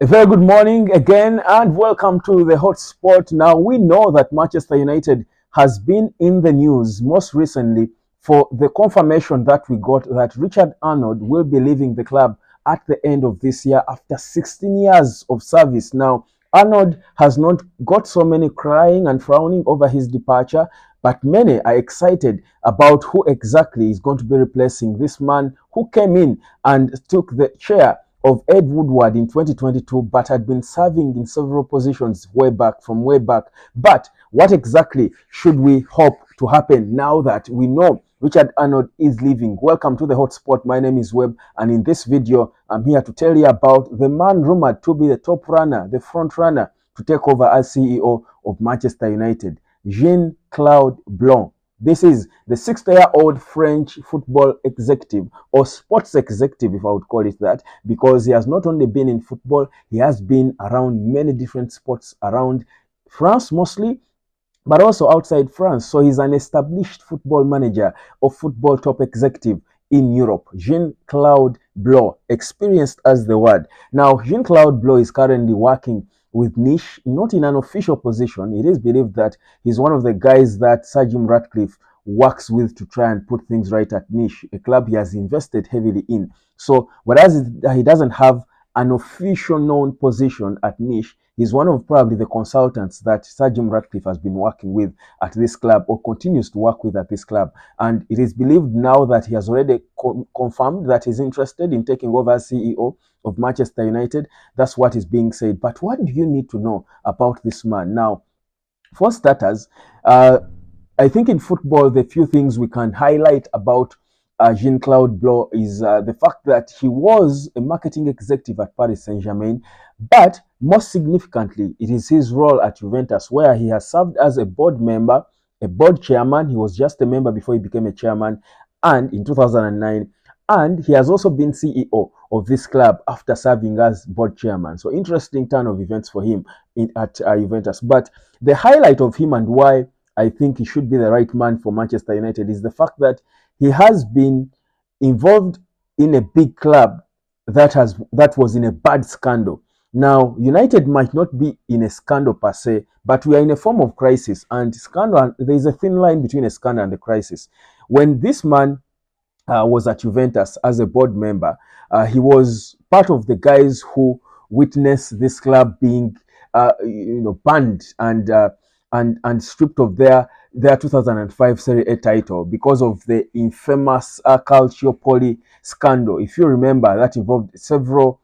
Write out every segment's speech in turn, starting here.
A very good morning again and welcome to the hotspot. Now, we know that Manchester United has been in the news most recently for the confirmation that we got that Richard Arnold will be leaving the club at the end of this year after 16 years of service. Now, Arnold has not got so many crying and frowning over his departure, but many are excited about who exactly is going to be replacing this man who came in and took the chair of Ed Woodward in 2022, but had been serving in several positions from way back. But what exactly should we hope to happen now that we know Richard Arnold is leaving? Welcome to the hotspot. My name is Webb, and in this video, I'm here to tell you about the man rumored to be the top runner, the front runner to take over as CEO of Manchester United, Jean-Claude Blanc. This is the 60-year-old French football executive or sports executive, if I would call it that, because he has not only been in football, he has been around many different sports around France mostly, but also outside France. So he's an established football manager or football top executive in Europe. Jean-Claude Blanc, experienced as the word. Now, Jean-Claude Blanc is currently working with Nice, not in an official position. It is believed that he's one of the guys that Sir Jim Ratcliffe works with to try and put things right at Nice, a club he has invested heavily in. So, whereas he doesn't have an official known position at Nice, he's one of probably the consultants that Sir Jim Ratcliffe has been working with at this club or continues to work with at this club. And it is believed now that he has already confirmed that he's interested in taking over as CEO of Manchester United. That's what is being said. But what do you need to know about this man? Now, for starters, I think in football, the few things we can highlight about Jean-Claude Blanc is the fact that he was a marketing executive at Paris Saint-Germain, but most significantly, it is his role at Juventus, where he has served as a board member, a board chairman. He was just a member before he became a chairman, and in 2009, and he has also been CEO of this club after serving as board chairman. So interesting turn of events for him at Juventus. But the highlight of him and why I think he should be the right man for Manchester United is the fact that he has been involved in a big club that was in a bad scandal. Now, United might not be in a scandal per se, but we are in a form of crisis, and scandal, there is a thin line between a scandal and a crisis. When this man was at Juventus as a board member, he was part of the guys who witnessed this club being, banned and stripped of their 2005 Serie A title because of the infamous Calciopoli scandal. If you remember, that involved several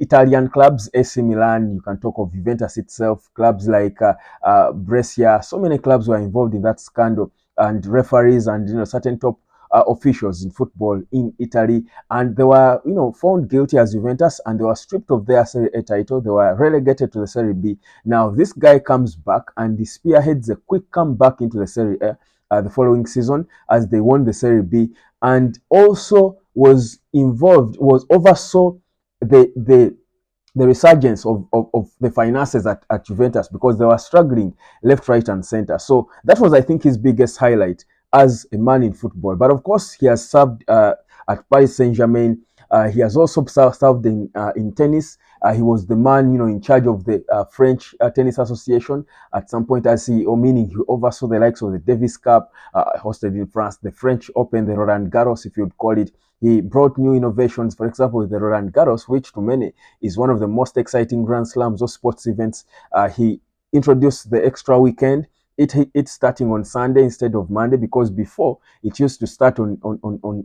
Italian clubs, AC Milan. You can talk of Juventus itself, clubs like Brescia. So many clubs were involved in that scandal, and referees and certain top officials in football in Italy, and they were found guilty as Juventus, and they were stripped of their Serie A title. They were relegated to the Serie B. Now this guy comes back and he spearheads a quick comeback into the Serie A the following season as they won the Serie B, and also oversaw the resurgence of the finances at Juventus, because they were struggling left, right, and center. So that was, I think, his biggest highlight as a man in football. But of course, he has served at Paris Saint-Germain. He has also served in tennis. He was the man, in charge of the French Tennis Association at some point as CEO, meaning he oversaw the likes of the Davis Cup, hosted in France, the French Open, the Roland Garros, if you'd call it. He brought new innovations, for example, with the Roland Garros, which to many is one of the most exciting Grand Slams or sports events. He introduced the extra weekend. It's starting on Sunday instead of Monday, because before it used to start on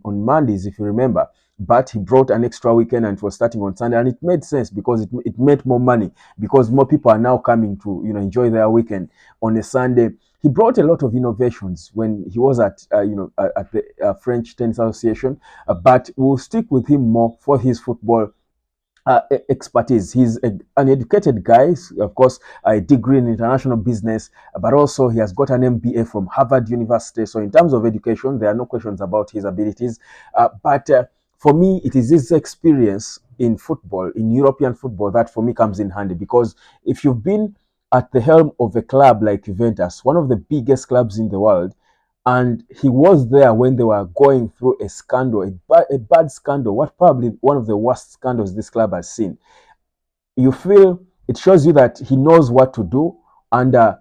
Mondays, if you remember. But he brought an extra weekend and it was starting on Sunday, and it made sense because it made more money, because more people are now coming to enjoy their weekend on a Sunday. He brought a lot of innovations when he was at the French Tennis Association, but we'll stick with him more for his football expertise. He's an educated guy, of course, a degree in international business, but also he has got an MBA from Harvard University. So in terms of education, there are no questions about his abilities. But for me, it is his experience in football, in European football, that for me comes in handy, because if you've been at the helm of a club like Juventus, one of the biggest clubs in the world, and he was there when they were going through a scandal, a bad scandal, what probably one of the worst scandals this club has seen. you feel it shows you that he knows what to do under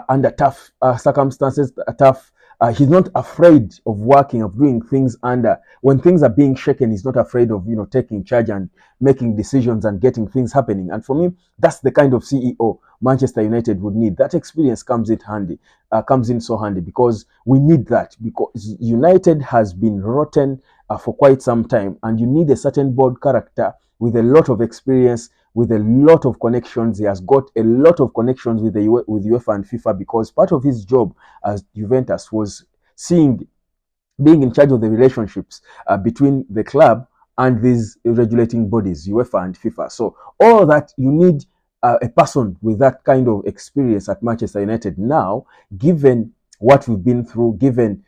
under tough circumstances, tough. He's not afraid of working, of doing things under when things are being shaken. He's not afraid of taking charge and making decisions and getting things happening. And for me, that's the kind of CEO Manchester United would need. That experience comes in handy, comes in so handy because we need that because United has been rotten for quite some time, and you need a certain board character with a lot of experience, with a lot of connections. He has got a lot of connections with with UEFA and FIFA because part of his job as Juventus was seeing being in charge of the relationships between the club and these regulating bodies, UEFA and FIFA. So all that you need a person with that kind of experience at Manchester United now, given what we've been through, given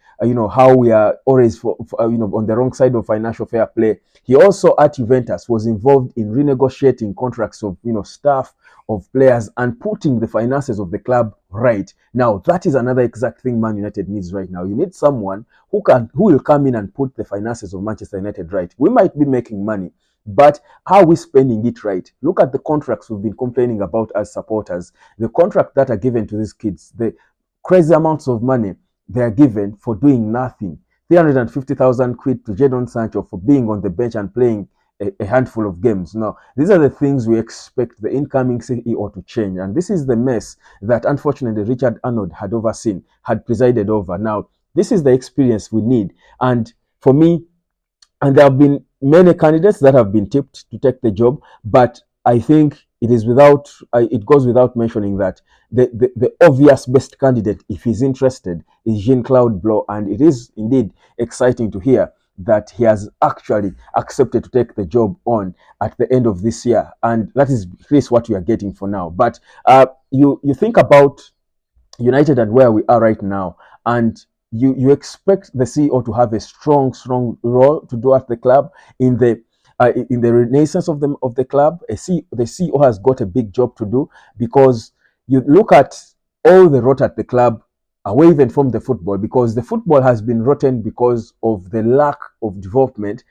how we are always on the wrong side of financial fair play. He also at Juventus was involved in renegotiating contracts of staff, of players, and putting the finances of the club right. Now that is another exact thing Man United needs right now. You need someone who will come in and put the finances of Manchester United right. We might be making money, but how are we spending it right? Look at the contracts we've been complaining about as supporters. The contract that are given to these kids, the crazy amounts of money they are given for doing nothing. 350,000 quid to Jadon Sancho for being on the bench and playing a handful of games. Now, these are the things we expect the incoming CEO to change. And this is the mess that unfortunately Richard Arnold had overseen, had presided over. Now, this is the experience we need. And for me, and there have been many candidates that have been tipped to take the job, but I think it goes without mentioning that the obvious best candidate, if he's interested, is Jean-Claude Blanc, and it is indeed exciting to hear that he has actually accepted to take the job on at the end of this year, and that is at least what we are getting for now. But you think about United and where we are right now, and you expect the CEO to have a strong role to do at the club in the renaissance of the club. The CEO has got a big job to do because you look at all the rot at the club away even from the football, because the football has been rotten because of the lack of development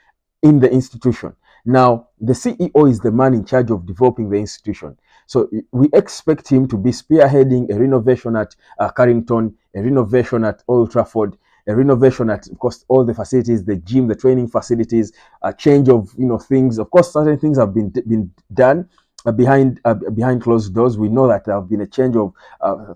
in the institution. Now, the CEO is the man in charge of developing the institution. So we expect him to be spearheading a renovation at Carrington, a renovation at Old Trafford, a renovation at, of course, all the facilities, the gym, the training facilities, a change of things. Of course, certain things have been done behind closed doors. We know that there have been a change of,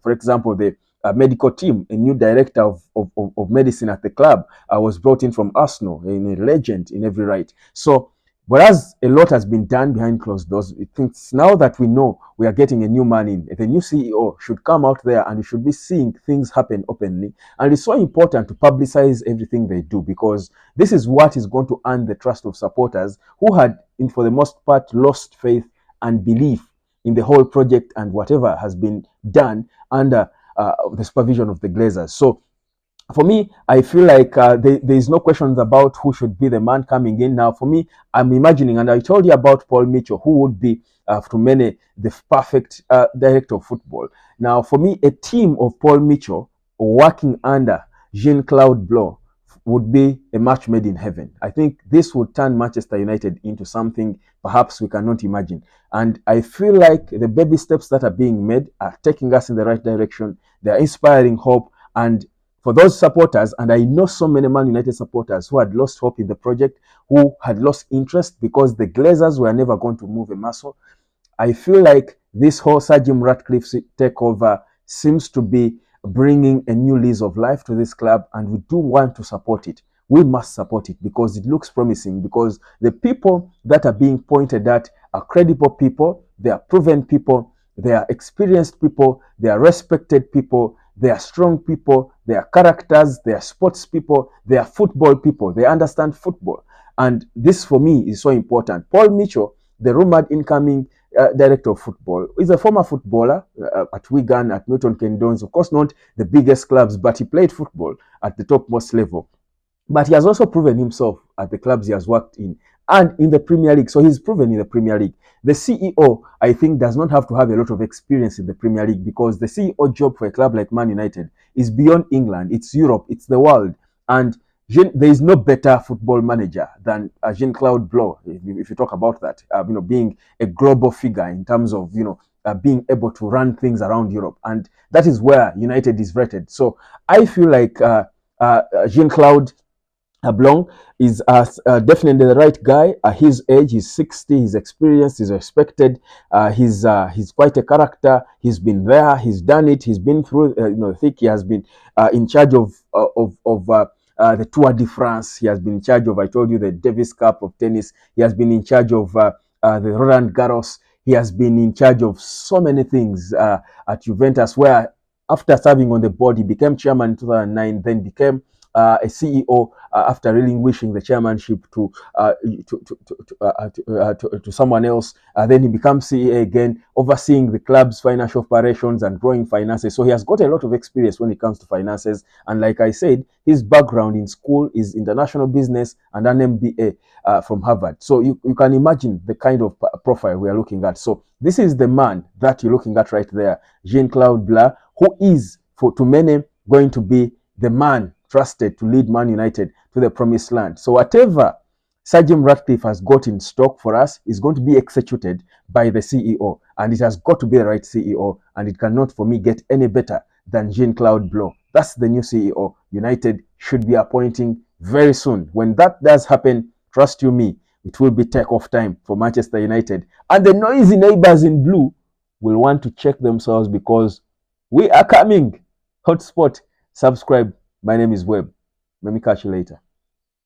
for example, the medical team. A new director of medicine at the club was brought in from Arsenal, a legend in every right. So whereas a lot has been done behind closed doors, it thinks now that we know we are getting a new man in, the new CEO should come out there and we should be seeing things happen openly. And it's so important to publicize everything they do, because this is what is going to earn the trust of supporters who had, for the most part, lost faith and belief in the whole project and whatever has been done under the supervision of the Glazers. So for me, I feel like there is no questions about who should be the man coming in. Now, for me, I'm imagining, and I told you about Paul Mitchell, who would be, to many, the perfect director of football. Now, for me, a team of Paul Mitchell working under Jean-Claude Blanc would be a match made in heaven. I think this would turn Manchester United into something perhaps we cannot imagine. And I feel like the baby steps that are being made are taking us in the right direction. They're inspiring hope. And for those supporters, and I know so many Man United supporters who had lost hope in the project, who had lost interest because the Glazers were never going to move a muscle, I feel like this whole Sir Jim Ratcliffe takeover seems to be bringing a new lease of life to this club, and we do want to support it. We must support it because it looks promising, because the people that are being pointed at are credible people, they are proven people, they are experienced people, they are respected people, they are strong people, they are characters, they are sports people, they are football people, they understand football. And this for me is so important. Paul Mitchell, the rumored incoming director of football, is a former footballer at Wigan, at Milton Keynes. Of course, not the biggest clubs, but he played football at the topmost level. But he has also proven himself at the clubs he has worked in and in the Premier League. So he's proven in the Premier League. The CEO, I think, does not have to have a lot of experience in the Premier League, because the CEO job for a club like Man United is beyond England. It's Europe. It's the world. And there is no better football manager than Jean-Claude Blanc, if you talk about that, being a global figure in terms of, being able to run things around Europe. And that is where United is rated. So I feel like Jean-Claude Blanc is definitely the right guy. His age, he's 60, he's experienced, he's respected. He's quite a character. He's been there, he's done it, he's been through, thick. He has been in charge of the Tour de France. He has been in charge of, I told you, the Davis Cup of tennis. He has been in charge of the Roland Garros. He has been in charge of so many things at Juventus, where after serving on the board, he became chairman in 2009, then became a CEO after relinquishing the chairmanship to someone else. Then he becomes CEO again, overseeing the club's financial operations and growing finances. So he has got a lot of experience when it comes to finances. And like I said, his background in school is international business and an MBA from Harvard. So you can imagine the kind of profile we are looking at. So this is the man that you're looking at right there, Jean-Claude Blanc, who is, to many, going to be the man trusted to lead Man United to the promised land. So whatever Sir Jim Ratcliffe has got in stock for us is going to be executed by the CEO, and it has got to be the right CEO, and it cannot, for me, get any better than Jean-Claude Blanc. That's the new CEO United should be appointing very soon. When that does happen, trust you me, it will be take-off time for Manchester United. And the noisy neighbors in blue will want to check themselves, because we are coming. Hotspot, subscribe. My name is Webb. Let me catch you later.